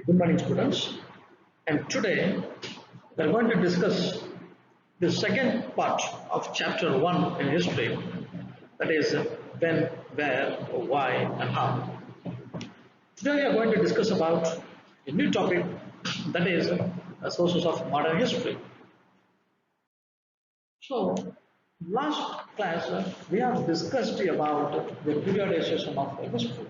Good morning, students. And today we are going to discuss the second part of chapter 1 in history, that is when, where, why, and how. Today we are going to discuss about a new topic, that is sources of modern history. So, last class we have discussed about the periodization of history,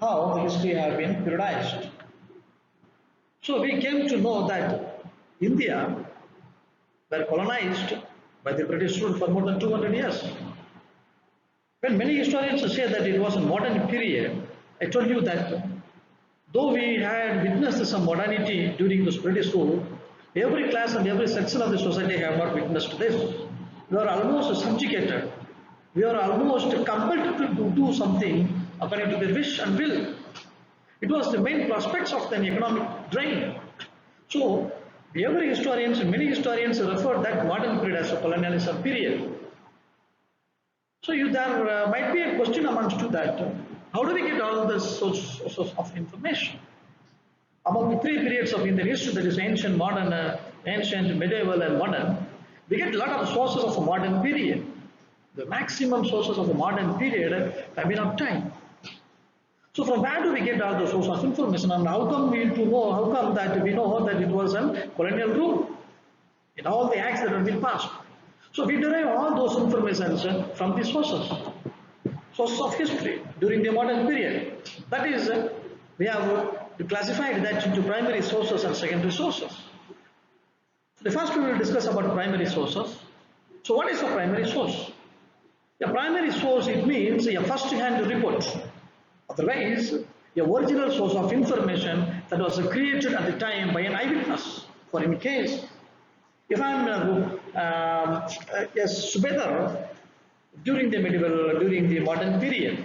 how history have been periodized. So we came to know that India were colonized by the British rule for more than 200 years. When many historians say that it was a modern period, I told you that though we had witnessed some modernity during this British rule, every class and every section of the society have not witnessed this. We are almost subjugated. We are almost compelled to do something according to their wish and will. It was the main prospects of an economic drain. So, every historians, many historians refer that modern period as a colonialism period. So, there might be a question amongst you that how do we get all this sources of information? Among the three periods of Indian history, that is ancient, modern, ancient, medieval, and modern, we get a lot of sources of a modern period. The maximum sources of the modern period have been obtained. So from where do we get all the source of information, and how come we to know, how come that we know that it was a colonial rule in all the acts that have been passed? So we derive all those informations from the sources of history during the modern period. That is, we have classified that into primary sources and secondary sources. So the first we will discuss about primary sources. So what is a primary source? A primary source, it means a first-hand report. Otherwise, the original source of information that was created at the time by an eyewitness. For in case, if I am a Subedar during the modern period,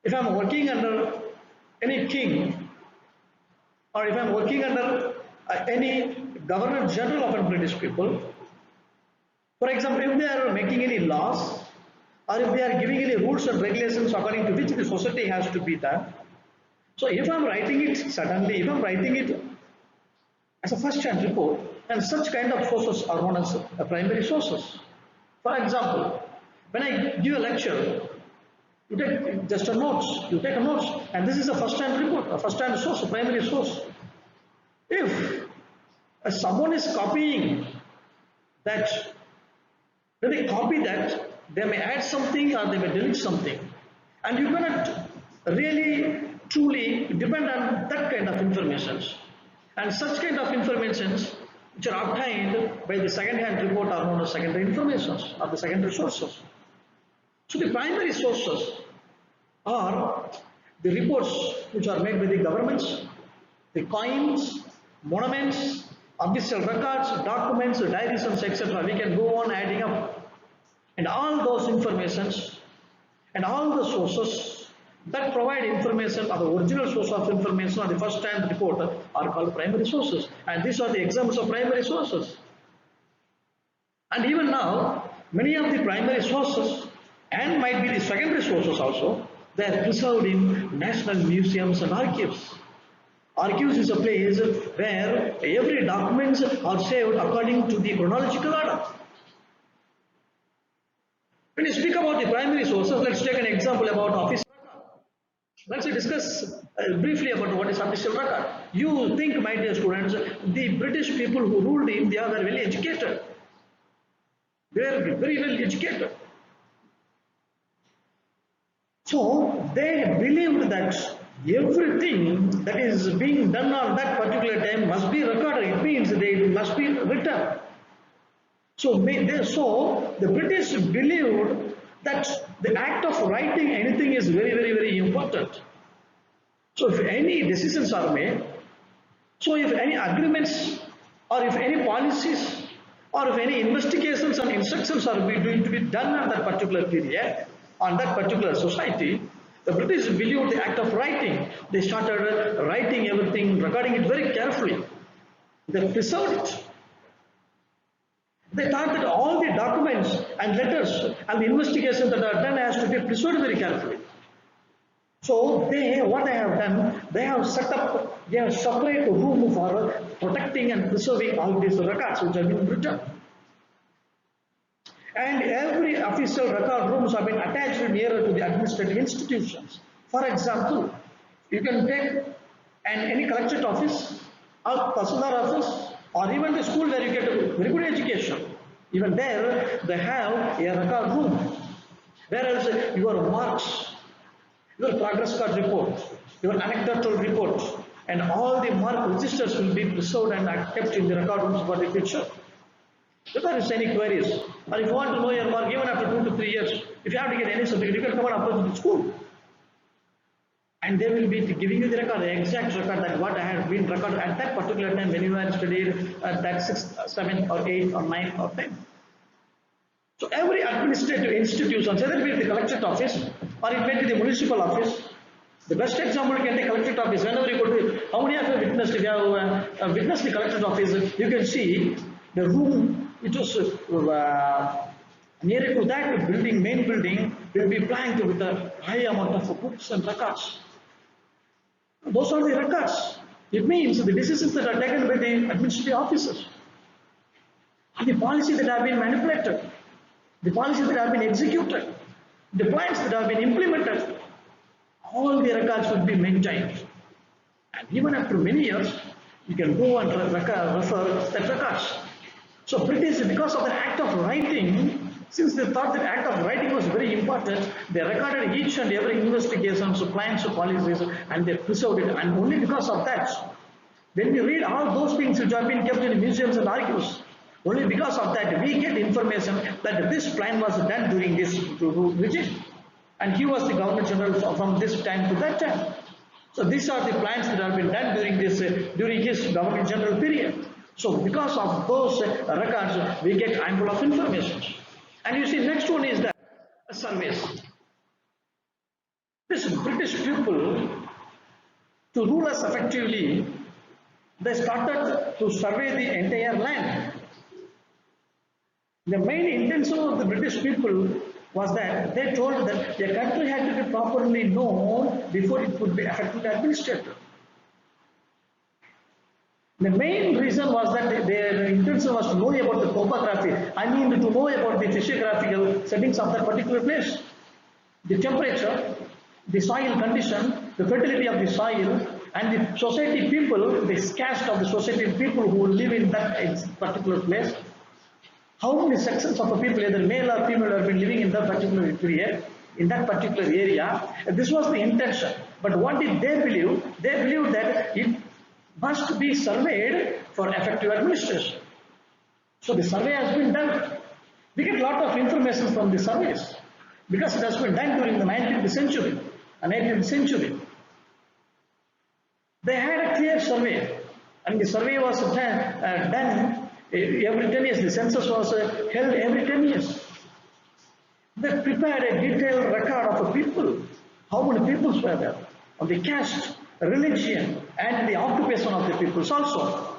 if I am working under any king, or if I am working under any Governor General of a British people, for example, if they are making any laws, or if they are giving any rules and regulations according to which the society has to be done. So if I am writing it suddenly, if I am writing it as a first-hand report, and such kind of sources are known as primary sources. For example, when I give a lecture, you take just a notes, you take a notes, and this is a first-hand report, a first-hand source, a primary source. If someone is copying that, when they copy that, they may add something or they may delete something, and you cannot really truly depend on that kind of information. And such kind of informations which are obtained by the second-hand report are known as secondary informations or the secondary sources. So the primary sources are the reports which are made by the governments, the coins, monuments, official records, documents, diaries, etc. We can go on adding up. And all those informations and all the sources that provide information or the original source of information or the first-hand report are called primary sources. And these are the examples of primary sources. And even now, many of the primary sources and might be the secondary sources also, they are preserved in national museums and archives. Archives is a place where every documents are saved according to the chronological order. When you speak about the primary sources, let's take an example about official record. Let's discuss briefly about what is official record. You think, my dear students, the British people who ruled India were very educated. They were very well educated. So they believed that everything that is being done on that particular time must be recorded. It means they must be written. So the British believed that the act of writing anything is very, very, very important. So if any decisions are made, so if any agreements or if any policies or if any investigations and instructions are going to be done at that particular period, on that particular society, the British believed the act of writing. They started writing everything, recording it very carefully. They preserved it. They thought that all the documents and letters and the investigations that are done has to be preserved very carefully. So what they have done, they have set up, they have separate room for protecting and preserving all these records which have been written. And every official record rooms have been attached nearer to the administrative institutions. For example, you can take any collectorate office or Tahsildar office or even the school where you get a very good education. Even there, they have a record room. Whereas your marks, your progress card report, your anecdotal report, and all the mark registers will be preserved and kept in the record rooms for the future. If there is any queries, or if you want to know your mark even after 2 to 3 years, if you have to get any certificate, you can come and approach the school. And they will be giving you the record, the exact record that what had been recorded at that particular time when you had studied at that 6th, 7th or 8th or 9th or 10th. So every administrative institution, whether it be the collectorate office or it may be the municipal office, the best example you can take collectorate office. Whenever you go to, how many of you witnessed, if you have witnessed the collectorate office, you can see the room, it was near to that building, main building, will be planked with a high amount of books and records. Those are the records. It means the decisions that are taken by the administrative officers, the policies that have been manipulated, the policies that have been executed, the plans that have been implemented, all the records will be maintained. And even after many years, you can go and refer that records. So British, because of the act of writing, since they thought that act of writing was very important, they recorded each and every investigation, so plans, so policies, and they preserved it. And only because of that, when we read all those things which have been kept in museums and archives, only because of that we get information that this plan was done during this regime. And he was the Governor General from this time to that time. So these are the plans that have been done during his Governor General period. So because of those records, we get ample of information. And you see, next one is the surveys. This British people, to rule us effectively, they started to survey the entire land. The main intention of the British people was that they told that the country had to be properly known before it could be effectively administered. The main reason was that their intention was to know about the topography. I mean to know about the physiographical settings of that particular place. The temperature, the soil condition, the fertility of the soil, and the society people, the caste of the society people who live in that particular place. How many sections of the people, either male or female, have been living in that particular period, in that particular area. This was the intention. But what did they believe? They believed that it must be surveyed for effective administration. So the survey has been done. We get a lot of information from the surveys because it has been done during the 19th century and 18th century. They had a clear survey, and the survey was done every 10 years. The census was held every 10 years. They prepared a detailed record of the people, how many peoples were there, of the caste, religion, and the occupation of the peoples also.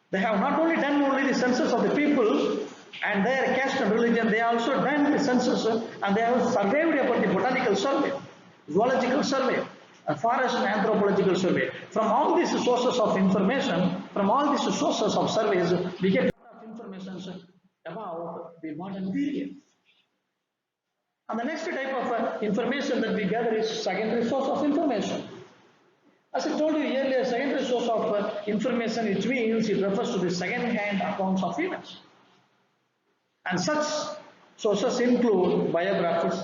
They have not only done only the census of the people and their caste and religion, they also done the census and they have surveyed about the botanical survey, zoological survey, a forest and anthropological survey. From all these sources of information, from all these sources of surveys, we get a lot of information about the modern period. And the next type of information that we gather is secondary source of information. As I told you earlier, secondary source of information, which means it refers to the second-hand accounts of events. And such sources include biographies,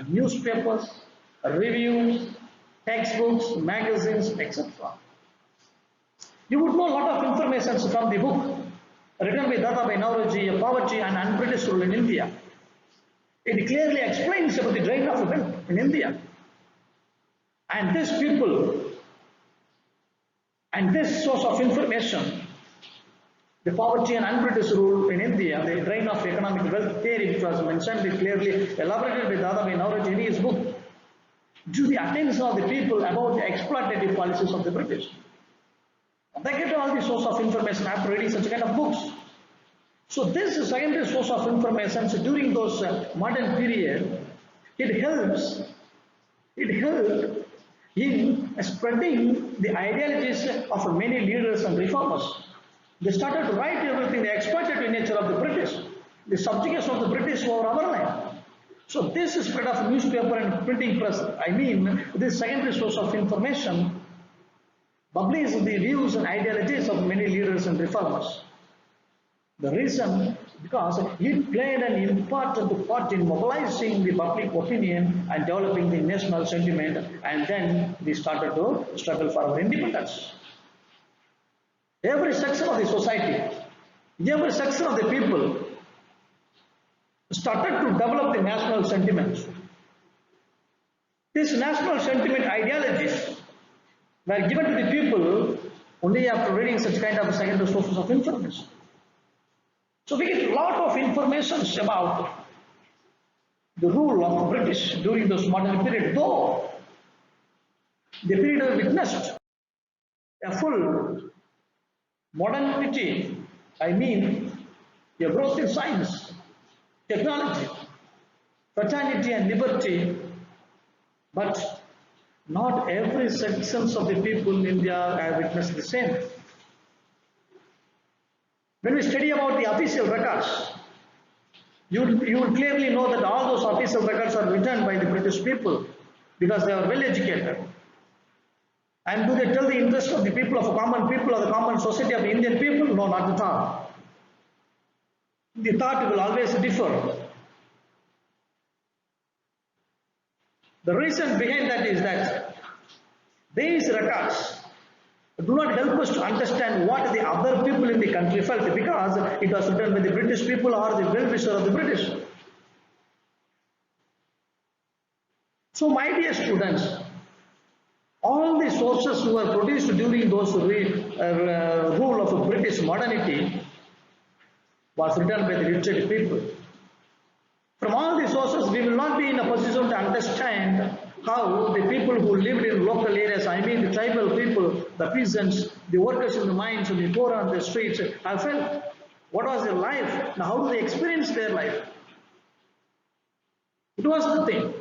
newspapers, reviews, textbooks, magazines, etc. You would know a lot of information from the book written by Dadabhai Naoroji, Poverty and Un-British Rule in India. It clearly explains about the drain of wealth in India. And these people, and this source of information, the poverty and Un-British rule in India, the drain of economic wealth theory, which was mentioned clearly elaborated by Dadabhai Naoroji in his book, drew the attention of the people about the exploitative policies of the British. And they get all the source of information after reading such kind of books. So this is secondary source of information. So during those modern period, it helps It helped in spreading the ideologies of many leaders and reformers. They started to write everything. They exploited the nature of the British, the subjugation of the British over our land. So this is spread of newspaper and printing press. I mean, this secondary source of information published the views and ideologies of many leaders and reformers. The reason, because it played an important part in mobilizing the public opinion and developing the national sentiment, and then we started to struggle for our independence. Every section of the society, every section of the people started to develop the national sentiment. These national sentiment ideologies were given to the people only after reading such kind of secondary sources of information. So we get a lot of information about the rule of the British during those modern period, though the period witnessed a full modernity, I mean a growth in science, technology, fraternity and liberty, but not every sections of the people in India have witnessed the same. When we study about the official records, you will clearly know that all those official records are written by the British people because they are well educated. And do they tell the interest of the people, of common people, or the common society of the Indian people? No, not at all. The thought will always differ. The reason behind that is that these records do not help us to understand what the other people in the country felt, because it was written by the British people or the well-wisher of the British. So my dear students, all the sources who were produced during those rule of British modernity was written by the literate people. From all the sources, we will not be in a position to understand how the people who lived in local areas, I mean the tribal people, the peasants, the workers in the mines, and the poor on the streets, have felt. What was their life? Now, how do they experience their life? It was the thing.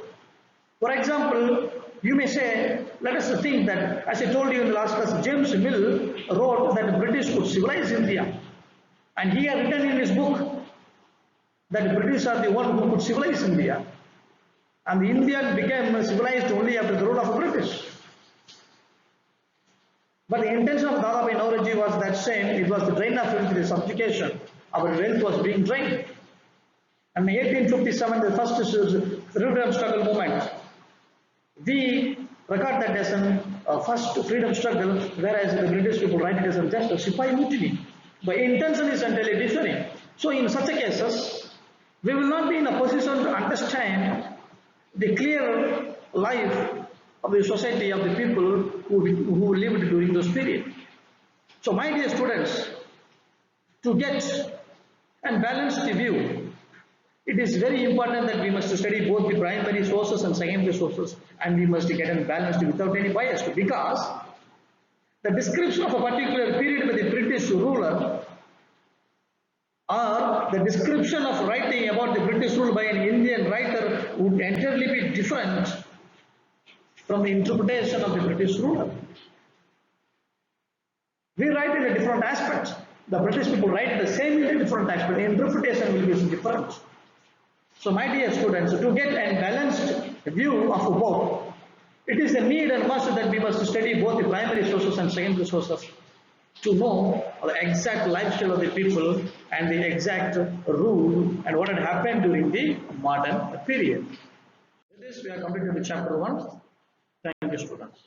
For example, you may say, let us think that, as I told you in the last class, James Mill wrote that the British could civilize India. And he had written in his book that the British are the one who could civilize India. And the Indian became civilized only after the rule of the British. But the intention of Dadabhai Naoroji was that same. It was the drain of filth, the subjugation. Our wealth was being drained. And in 1857, the first freedom struggle movement, we record that as a first freedom struggle, whereas the British people write it as just a Sipahi mutiny. The intention is entirely different. So in such cases, we will not be in a position to understand the clear life of the society of the people who lived during those period. So my dear students, to get a balanced view, it is very important that we must study both the primary sources and secondary sources, and we must get a balanced without any bias, because the description of a particular period by the British ruler or the description of writing about the British rule by an Indian writer would entirely be different from the interpretation of the British ruler. We write in a different aspect. The British people write the same in a different aspect. The interpretation will be different. So my dear students, to get a balanced view of both, it is a need and must that we must study both the primary sources and secondary sources to know the exact lifestyle of the people and the exact rule and what had happened during the modern period. With this, we are completed with chapter 1. Thank you, students.